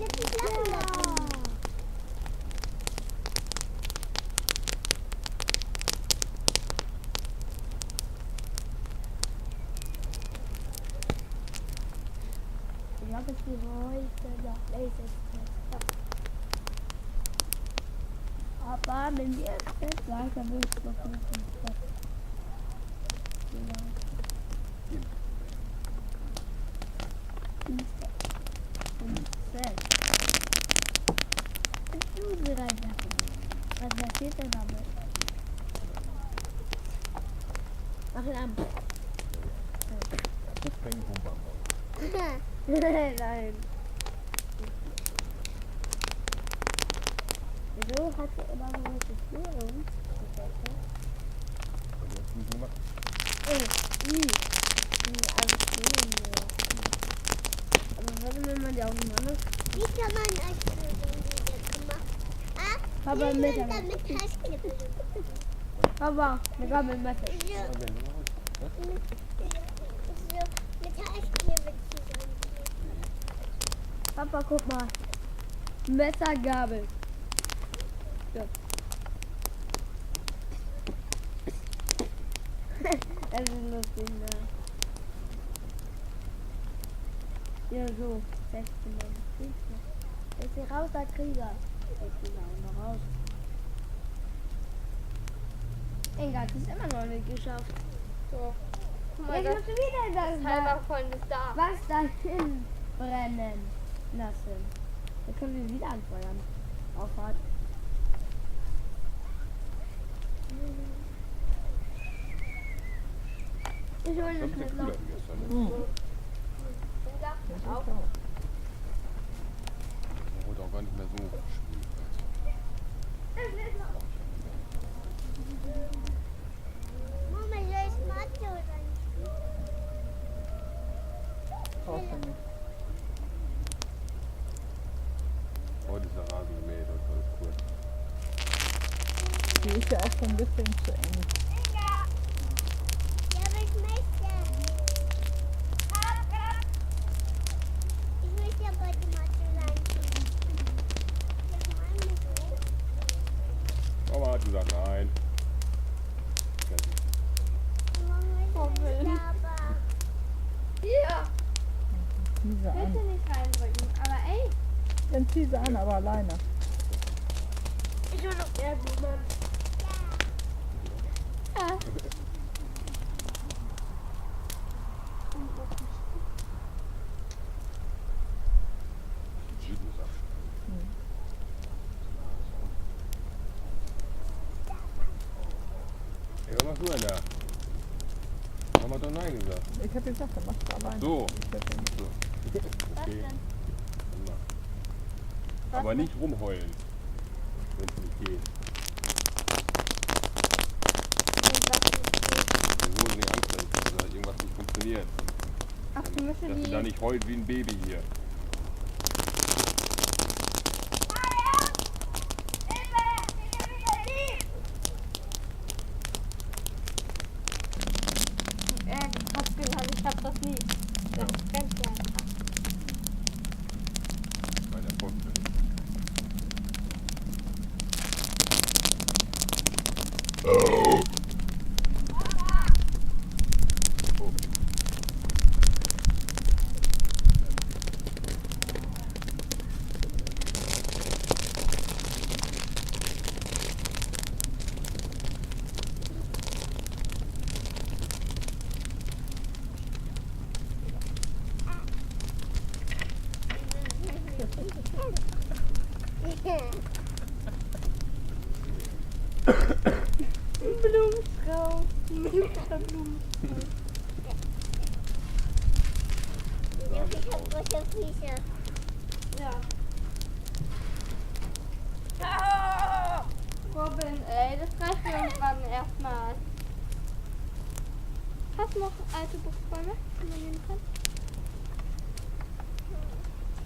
jetzt nicht lachen da drin. Ich glaube, es geht heute noch Lasertest. Aber wenn die erst fest sagt, dann will ich doch nicht im Bett. Genau. Was passiert denn damit? Mach ihn an. Ping-Pumpe am Bauch. Nein. Wieso hat sie immer so eine Störung? Was hast du gemacht? Aber warte, wenn man die auseinander... Wie kann man Eiscreme gemacht? Papa, wir mit sind damit Eiscreme. Papa, wir kommen mit Messer. So, mit Eiscreme zusammen. Papa, guck mal. Messer, Gabel. So. Das ist lustig, ne? Ja, so. 16 Mann. Ist hier raus, der Krieger. Ich bin auch noch raus. Egal, das ist immer noch nicht geschafft. So. Guck mal, Jetzt das musst du wieder das Halberfreund ist da. was dahin brennen lassen. Dann können wir wieder anfeuern. Auffahrt. Ich hole Das das ist ja mit cooler noch. wie gestern. Ne? Auch. Man holt auch gar nicht mehr so schwül. Mama, soll ich Mathe oder nicht? Brauchst du nicht. Heute ist der Rasen gemäht und alles cool. Die ist ja auch schon ein bisschen zu eng. Ja, aber ich möchte. Ich möchte ja heute Mathe sein. Ja, meine so. Mama hat gesagt nein. Mama, ich möchte aber. Hier. Zieh sie an. Bitte nicht reindrücken. Aber ey. Dann zieh sie an, aber alleine. Ich will noch mehr Blumen. Ey, was machst du denn da? Mama hat doch nein gesagt. Ich hab gesagt, dann machst du alleine. So. Ich werd den- So. Okay. Dann mach. Aber nicht rumheulen, wenn es nicht geht. Die Hose nicht anstrengen, dass da irgendwas nicht funktioniert. Ach, du müssen Dass sie da die. nicht heult wie ein Baby hier. Trotzdem, also ich hab das nie. Das ist ganz klein. Bei der Post. Oh. Blumenstrauß. Ich hab große Füße. Ja. Ah! Robin, ey, das reicht irgendwann erstmal. Hast du noch alte Buchsbäume, die man nehmen kann?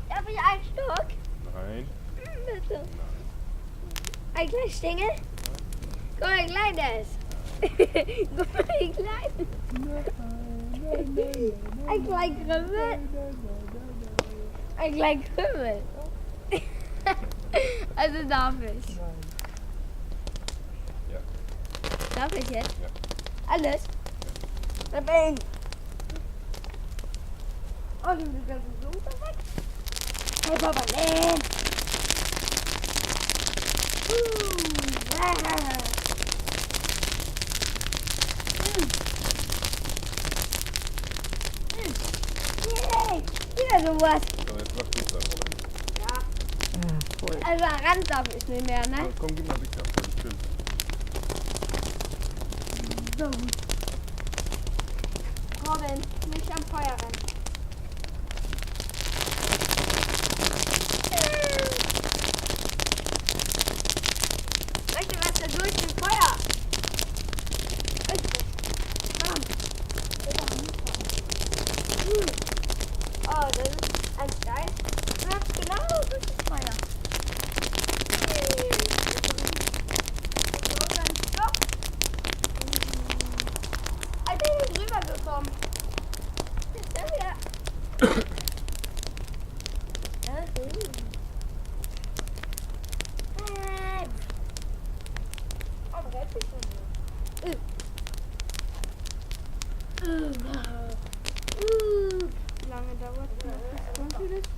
Darf ich ein Stück? Nein. Bitte. Nein. Ein kleines Stängel? Guck mal, wie klein der ist. Guck mal, wie klein. Ein kleiner Krümmel. Ein kleiner Krümmel. Also darf ich. Nein. Ja. Darf ich jetzt? Ja. Alles? Da bin ich. Oh, nimm die ganzen Blumen weg. Hey, Papa, nein. Yay! Wieder sowas. So, jetzt machst du es dann, Robin. Voll. Also am Rand darf ich nicht mehr, ne? Komm, gib mal weg da. Das ist schön. Robin, nicht am Feuer rennen. Weißt du was, da durch dem Feuer? Oh, das ist ein Stein. Ja, genau, durch das Feuer. Alter, ich bin drüber gekommen. Ist das wieder? Oh, da hält sich schon. Wie lange dauert das?